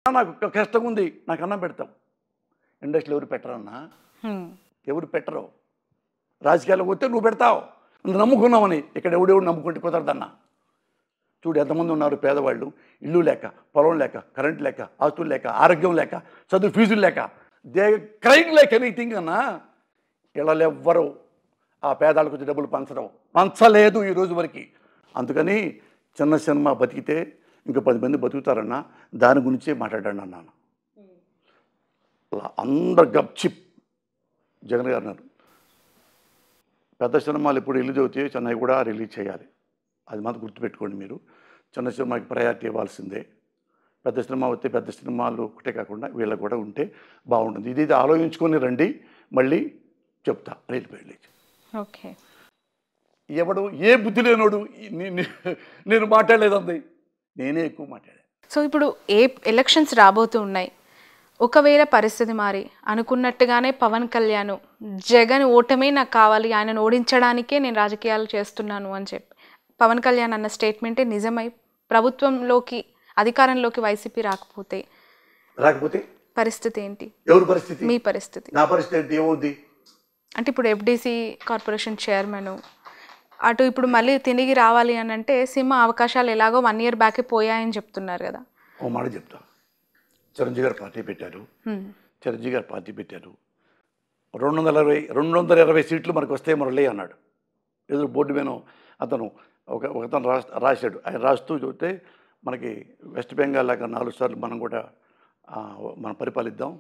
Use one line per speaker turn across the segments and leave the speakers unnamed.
నాకు కష్టంగా ఉంది, నాకు అన్నం పెడతాం. ఇండస్ట్రీలో ఎవరు పెట్టరన్నా, ఎవరు పెట్టరు. రాజకీయాల్లో పోతే నువ్వు పెడతావు, నువ్వు నమ్ముకున్నామని. ఇక్కడ ఎవడెవడు నమ్ముకుంటే కుదరదన్నా. చూడు ఎంతమంది ఉన్నారు పేదవాళ్ళు, ఇల్లు లేక, పొలం లేక, కరెంట్ లేక, ఆస్తులు లేక, ఆరోగ్యం లేక, చదువు ఫీజులు లేక, దే క్రైమ్ లైక్ ఎనీథింగ్ అన్నా. ఇళ్ళలో ఎవ్వరు ఆ పేదాలకు వచ్చి డబ్బులు పంచలేదు ఈ రోజు వరకు. అందుకని చిన్న సినిమా బతికితే ఇంకా 10 మంది బతుకుతారన్నా, దాని గురించే మాట్లాడాను అన్నాను. అందరు గప్చిప్. జగన్ గారు అన్నారు పెద్ద సినిమాలు ఇప్పుడు రిలీజ్ అవుతాయి, చెన్నై కూడా రిలీజ్ చేయాలి. అది మాత్రం గుర్తుపెట్టుకోండి మీరు. చిన్న సినిమాకి ప్రయారిటీ ఇవ్వాల్సిందే. పెద్ద సినిమా వస్తే పెద్ద సినిమాలు ఒకటే కాకుండా వీళ్ళకి కూడా ఉంటే బాగుంటుంది. ఇది ఆలోచించుకొని రండి, మళ్ళీ చెప్తా. వెళ్ళిపోయి
ఓకే.
ఎవడు ఏ బుద్ధి లేనోడు నేను మాట్లాడలేదండి, నేనే ఎక్కువ మాట్లాడాను.
సో ఇప్పుడు ఎలక్షన్స్ రాబోతూ ఉన్నాయి. ఒకవేళ పరిస్థితి మారి అనుకున్నట్టుగానే పవన్ కళ్యాణ్ జగన్ ఓటమే నాకు కావాలి, ఆయనను ఓడించడానికే నేను రాజకీయాలు చేస్తున్నాను అని చెప్పి పవన్ కళ్యాణ్ అన్న స్టేట్మెంటే నిజమై ప్రభుత్వంలోకి అధికారంలోకి వైసీపీ రాకపోతే పరిస్థితి ఏంటి?
ఎవరి పరిస్థితి?
మీ పరిస్థితి.
నా పరిస్థితి ఏమవుద్ది
అంటే ఇప్పుడు ఎఫ్డిసి కార్పొరేషన్ చైర్మన్ అటు ఇప్పుడు మళ్ళీ తిరిగి రావాలి అని అంటే సినిమా అవకాశాలు ఎలాగో 1 year బ్యాకే పోయాయని చెప్తున్నారు కదా.
ఓ మాట చెప్తా. చిరంజీవి గారు పార్టీ పెట్టారు. చిరంజీవి గారు పార్టీ పెట్టారు. 220 సీట్లు మనకు వస్తే మురళి అన్నాడు. ఏదో బోర్డు మీద అతను ఒకతను రాశాడు. ఆయన రాస్తూ చూస్తే మనకి వెస్ట్ బెంగాల్ లాగా 4 సార్లు మనం కూడా మనం పరిపాలిద్దాం,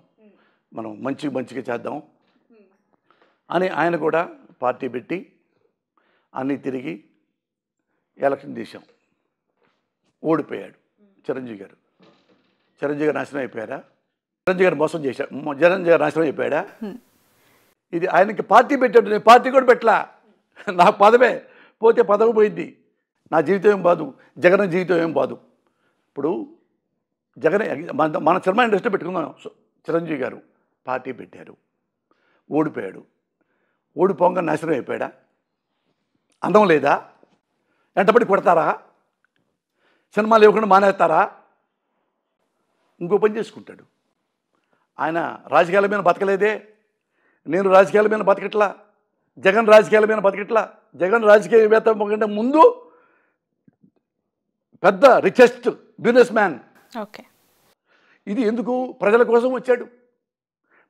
మనం మంచిగా చేద్దాం అని ఆయన కూడా పార్టీ పెట్టి అన్నీ తిరిగి ఎలక్షన్ తీసాం. ఓడిపోయాడు చిరంజీవి గారు. చిరంజీవి గారు నాశనం అయిపోయారా? చిరంజీవి గారు మోసం చేశాడు. చిరంజీవి గారు నాశనం అయిపోయాడా? ఇది ఆయనకి పార్టీ పెట్టాడు, నేను పార్టీ కూడా పెట్టలా. నా పదవే పోతే పదవి పోయింది. నా జీవితం ఏం బాదు, జగన్ జీవితం ఏం బాదు. ఇప్పుడు జగన్ మన సినిమా ఇండస్ట్రీ పెట్టుకుందాం. చిరంజీవి గారు పార్టీ పెట్టారు, ఓడిపోయాడు. ఓడిపోగా నాశనం అయిపోయాడా? అందం లేదా? వెంటబడి కొడతారా? సినిమాలు ఇవ్వకుండా మానేస్తారా? ఇంకో పని చేసుకుంటాడు. ఆయన రాజకీయాల మీద బతకలేదే, నేను రాజకీయాల మీద బతకట్లా, జగన్ రాజకీయాల మీద బతకట్లా. జగన్ రాజకీయవేత్త కంటే ముందు పెద్ద రిచెస్ట్ బిజినెస్ మ్యాన్.
ఓకే.
ఇది ఎందుకు? ప్రజల కోసం వచ్చాడు,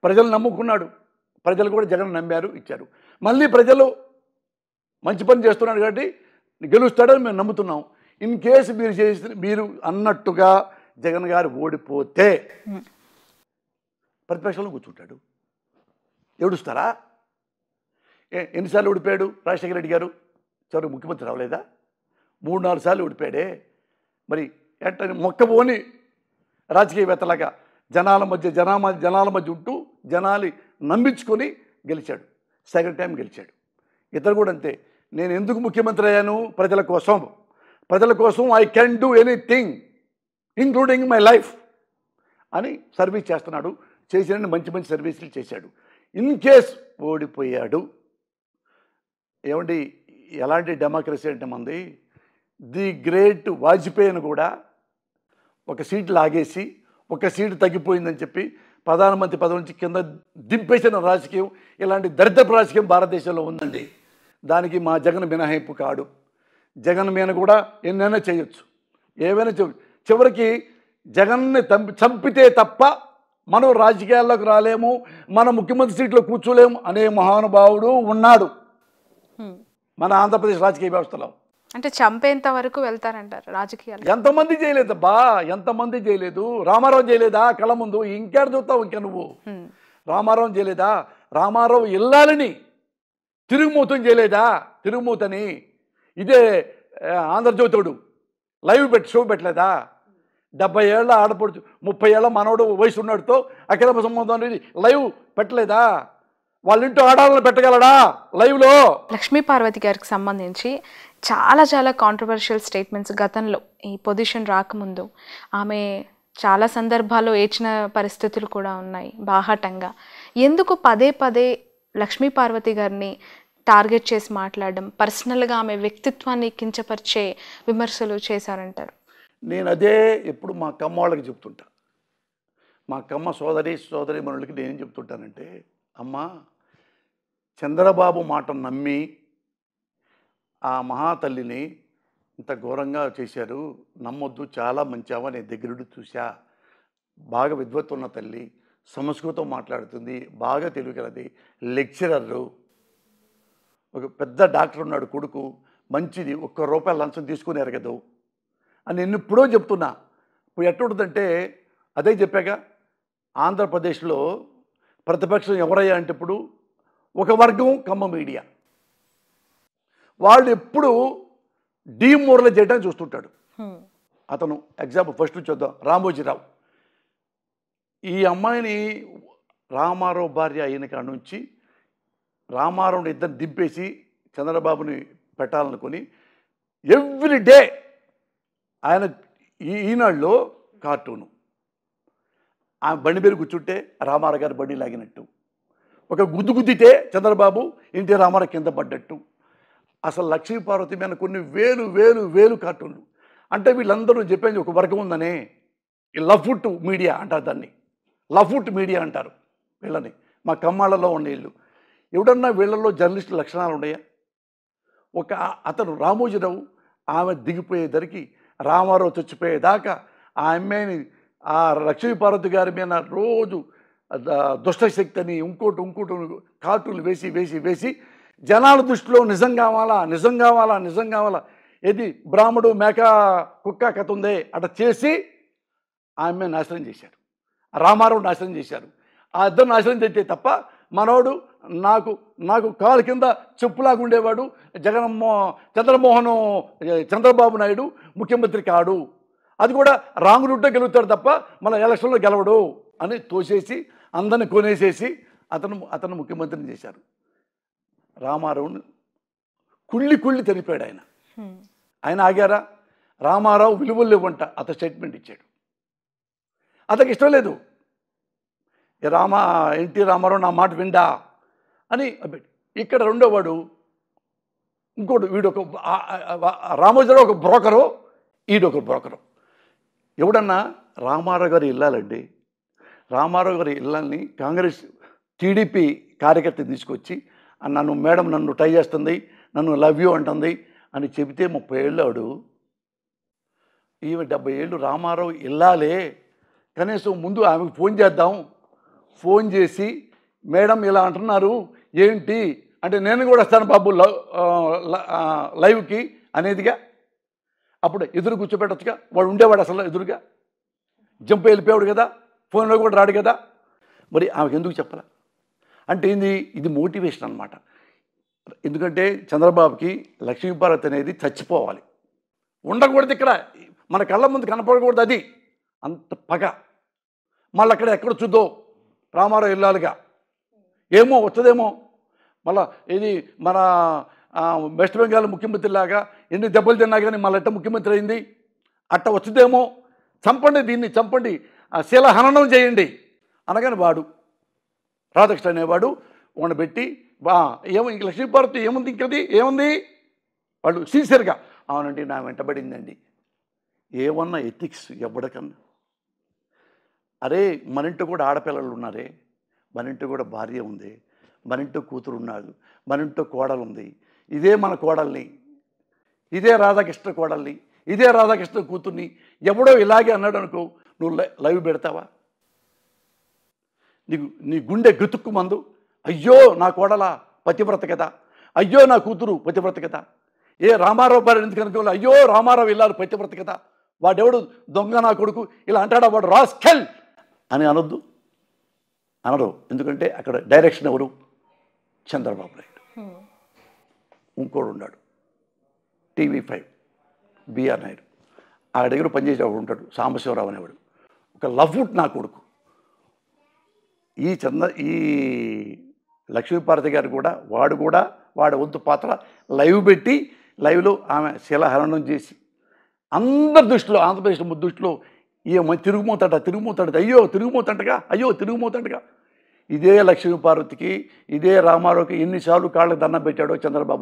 ప్రజలు నమ్ముకున్నాడు, ప్రజలు కూడా జగన్ నమ్మారు, ఇచ్చారు. మళ్ళీ ప్రజలు మంచి పని చేస్తున్నాడు కాబట్టి గెలుస్తాడని మేము నమ్ముతున్నాం. ఇన్ కేసు మీరు అన్నట్టుగా జగన్ గారు ఓడిపోతే ప్రతిపక్షంలో కూర్చుంటాడు. ఏడుస్తారా? ఎన్నిసార్లు ఓడిపోయాడు రాజశేఖర రెడ్డి గారు? చివరికి ముఖ్యమంత్రి రావలేదా? 3-4 సార్లు ఓడిపోయాడే. మరి ఎట్ట మొక్కబోని రాజకీయవేత్తలాగా జనాల మధ్య ఉంటూ జనాలు నమ్మించుకొని గెలిచాడు. సెకండ్ టైం గెలిచాడు. ఇతరు కూడా అంతే. నేను ఎందుకు ముఖ్యమంత్రి అయ్యాను? ప్రజల కోసం I can do anything including my life అని సర్వీస్ చేస్తున్నాడు. చేసిన మంచి సర్వీసులు చేశాడు. ఇన్ కేస్ ఓడిపోయాడు, ఏమండి ఎలాంటి డెమోక్రసీ అంటే మంది? ది గ్రేట్ వాజ్పేయిని కూడా ఒక సీట్ లాగేసి ఒక సీటు తగ్గిపోయిందని చెప్పి ప్రధానమంత్రి పదవి నుంచి కింద దింపేసిన రాజకీయం, ఇలాంటి దరిద్రపు రాజకీయం భారతదేశంలో ఉందండి. దానికి మా జగన్ మినహాయింపు కాడు. జగన్ మీద కూడా ఎన్నైనా చేయొచ్చు, ఏవైనా చేయొచ్చు. చివరికి జగన్ని చంపితే తప్ప మనం రాజకీయాల్లోకి రాలేము, మన ముఖ్యమంత్రి సీట్లో కూర్చోలేము అనే మహానుభావుడు ఉన్నాడు మన ఆంధ్రప్రదేశ్ రాజకీయ వ్యవస్థలో.
అంటే చంపేంత వరకు వెళ్తారంటారు రాజకీయాలు.
ఎంతమంది చేయలేదబ్బా, ఎంతమంది చేయలేదు. రామారావు చేయలేదా కళ్ళ ముందు? ఇంకేడ చూస్తావు ఇంకా నువ్వు? రామారావు చేయలేదా? రామారావు ఇల్లాలని తిరుగుమూతం చేయలేదా? తిరుగుమూతని ఇదే ఆంధ్రజ్యోతుడు లైవ్ షో పెట్టలేదా? 70 ఏళ్ళ ఆడపడుచు 30 ఏళ్ళ మనోడు వయసు ఉన్నాడుతో అఖిల సంబంధం అనేది లైవ్ పెట్టలేదా? వాళ్ళ ఇంట్లో ఆడాలని పెట్టగలడా లైవ్లో?
లక్ష్మీ పార్వతి గారికి సంబంధించి చాలా కాంట్రవర్షియల్ స్టేట్మెంట్స్ గతంలో ఈ పొజిషన్ రాకముందు ఆమె చాలా సందర్భాల్లో ఏడ్చిన పరిస్థితులు కూడా ఉన్నాయి బాహాటంగా. ఎందుకు పదే లక్ష్మీ పార్వతి గారిని టార్గెట్ చేసి మాట్లాడడం, పర్సనల్గా ఆమె వ్యక్తిత్వాన్ని కించపరిచే విమర్శలు చేశారంటారు?
నేను అదే ఎప్పుడు మా కమ్మవాళ్ళకి చెప్తుంటా. మా కమ్మ సోదరీమణులకి నేనేం చెప్తుంటానంటే, అమ్మా చంద్రబాబు మాట నమ్మి ఆ మహాతల్లిని ఇంత ఘోరంగా చేశారు, నమ్మొద్దు, చాలా మంచి అవ్వ, నేను దగ్గరుండి చూసా, బాగా విద్వత్తు ఉన్న తల్లి, సంస్కృతం మాట్లాడుతుంది, బాగా తెలివిగలది, లెక్చరరు, ఒక పెద్ద డాక్టర్ ఉన్నాడు కొడుకు, మంచిది, ₹1 లంచం తీసుకుని ఎరగదు అని నేను ఎప్పుడో చెప్తున్నా. ఇప్పుడు ఎట్టుంటుందంటే అదే చెప్పాక, ఆంధ్రప్రదేశ్లో ప్రతిపక్షం ఎవరయ్యా అంటే ఇప్పుడు ఒక వర్గం కమ్మ మీడియా, వాళ్ళు ఎప్పుడు డీమోరలైజ్ చేయడానికి చూస్తుంటాడు. అతను ఎగ్జాంపుల్ ఫస్ట్ చూద్దాం, రామోజీరావు. ఈ అమ్మాయిని రామారావు భార్య అయిన కాడ నుంచి రామారావుని ఇద్దరు దింపేసి చంద్రబాబుని పెట్టాలనుకొని ఎవ్రీ డే ఆయన ఈనాడులో కార్టూను, ఆ బండి మీద కూర్చుంటే రామారావు గారు బండి లాగినట్టు, ఒక గుద్దితే చంద్రబాబు ఇంటి రామారావు కింద పడ్డట్టు, అసలు లక్ష్మీపార్వతి మీద కొన్ని వేలు కార్టూన్లు. అంటే వీళ్ళందరూ చెప్పేది ఒక వర్గం ఉందనే, ఈ లఫ్ట్ మీడియా అంటారు దాన్ని, లఫ్ట్ మీడియా అంటారు వీళ్ళని. మా కమ్మాళ్ళలో ఉండే వీళ్ళు ఎవడన్నా వీళ్ళల్లో జర్నలిస్టు లక్షణాలు ఉన్నాయా? ఒక అతను రామోజీరావు ఆమె దిగిపోయేసరికి రామారావు చచ్చిపోయేదాకా ఆ అమ్మాయిని ఆ లక్ష్మీపార్వతి గారి మీద రోజు దుష్టశక్తి అని ఇంకోటి కార్టూన్లు వేసి జనాల దృష్టిలో నిజం కావాలా, ఏది బ్రాహ్మడు మేక కుక్క కథ ఉందే అట్లా చేసి ఆమె నాశనం చేశారు, రామారావు నాశనం చేశారు. ఆ ఇద్దరు నాశనం చేస్తే తప్ప మనోడు నాకు కాలు కింద చెప్పులాగా ఉండేవాడు చంద్రబాబు నాయుడు ముఖ్యమంత్రి కాడు, అది కూడా రాంగ్ రూట్లో గెలుగుతాడు తప్ప మన ఎలక్షన్లో గెలవడు అని తోసేసి అందరిని కొనేసేసి అతను ముఖ్యమంత్రిని చేశారు. రామారావుని కుళ్ళి చనిపోయాడు ఆయన ఆగారా? రామారావు విలువలు లేవంట అతను స్టేట్మెంట్ ఇచ్చాడు. అతనికి ఇష్టం లేదు, ఎన్టీ రామారావు నా మాట విండా అని. ఇక్కడ రెండోవాడు ఇంకోటి, వీడొక రామోజీరావు ఒక బ్రోకరు, ఈడొక బ్రోకరు. ఎవడన్నా రామారావు గారి ఇల్లాలండి, రామారావు గారి ఇళ్ళని కాంగ్రెస్ టీడీపీ కార్యకర్త తీసుకొచ్చి నన్ను ట్రై చేస్తుంది, నన్ను లవ్ యూ అంటుంది అని చెబితే 30 ఏళ్ళు ఆడు, ఈమె 70 ఏళ్ళు రామారావు ఇల్లాలే, కనీసం ముందు ఆమెకు ఫోన్ చేద్దాం, ఫోన్ చేసి మేడం ఇలా అంటున్నారు ఏంటి అంటే నేను కూడా వస్తాను బాబు లైవ్కి అనేదిగా. అప్పుడు ఎదురు కూర్చోబెట్టచ్చుగా, వాడు ఉండేవాడు అసలు ఎదురుగా, జంప్ వెళ్ళిపోయాడు కదా, ఫోన్లో కూడా రాడు కదా, మరి ఆమెకు ఎందుకు చెప్పాల అంటే ఇది మోటివేషన్ అన్నమాట. ఎందుకంటే చంద్రబాబుకి లక్ష్మీపార్వతి అనేది చచ్చిపోవాలి, ఉండకూడదు, ఇక్కడ మన కళ్ళ ముందు కనపడకూడదు, అది అంత పగ. మళ్ళీ అక్కడ ఎక్కడ చూద్దో రామారావు ఇల్లాలుగా ఏమో వస్తుందేమో, మళ్ళీ ఇది మన వెస్ట్ బెంగాల్ ముఖ్యమంత్రి లాగా ఎన్ని దెబ్బలు తిన్నా కానీ మళ్ళీ ఎట్ట ముఖ్యమంత్రి అయింది అట్ట వచ్చుదేమో, చంపండి దీన్ని, చంపండి, శీలహననం చేయండి అనగానే వాడు రాధాకృష్ణ అనేవాడు వాడిని పెట్టి ఇంక లక్ష్మీపార్వతి ఏముంది, ఇంకది ఏముంది, వాళ్ళు సిన్సియర్గా అవునండి నా వెంటబడిందండి. ఏమన్నా ఎథిక్స్ ఎవడకన్నా? అరే మన ఇంట్లో కూడా ఆడపిల్లలు ఉన్నారే, మన ఇంట్లో కూడా భార్య ఉంది, మన ఇంట్లో కూతురు ఉన్నాడు, మన ఇంట్లో కోడలు ఉంది, ఇదే మన కోడల్ని, ఇదే రాధాకృష్ణ కోడల్ని, ఇదే రాధాకృష్ణ కూతుర్ని ఎవడో ఇలాగే అన్నాడు అనుకో, నువ్వు లైవ్ పెడతావా? నీ గుండె గతుక్కు మందు, అయ్యో నా కోడల పతివ్రత కదా, అయ్యో నా కూతురు పతివ్రత కదా, ఏ రామారావు భార్య ఎందుకు అనుకోవాలి, అయ్యో రామారావు ఇల్లాలు పతివ్రత కదా, వాడెవడు దొంగ నా కొడుకు ఇలా అంటాడా, వాడు రాస్కెల్ అని అనరు. ఎందుకంటే అక్కడ డైరెక్షన్ ఎవరు? చంద్రబాబు నాయుడు. ఇంకోడు ఉన్నాడు TV5 బిఆర్ నాయుడు, ఆ దగ్గర పనిచేసేవాడు ఉంటాడు సాంబశివరావు అనేవాడు, ఒక లఫ్ట్ నా కొడుకు. ఈ లక్ష్మీపార్వతి గారు కూడా వాడి వంతు పాత్ర లైవ్ పెట్టి లైవ్లో ఆమె శిలాహరణం చేసి అందరి దృష్టిలో, ఆంధ్రప్రదేశ్ దృష్టిలో ఈమె తిరుగుమోతాడు, అయ్యో తిరుగుమోతంటగా. ఇదే లక్ష్మీపార్వతికి, ఇదే రామారావుకి ఎన్నిసార్లు కాళ్ళకు దండం పెట్టాడో చంద్రబాబు.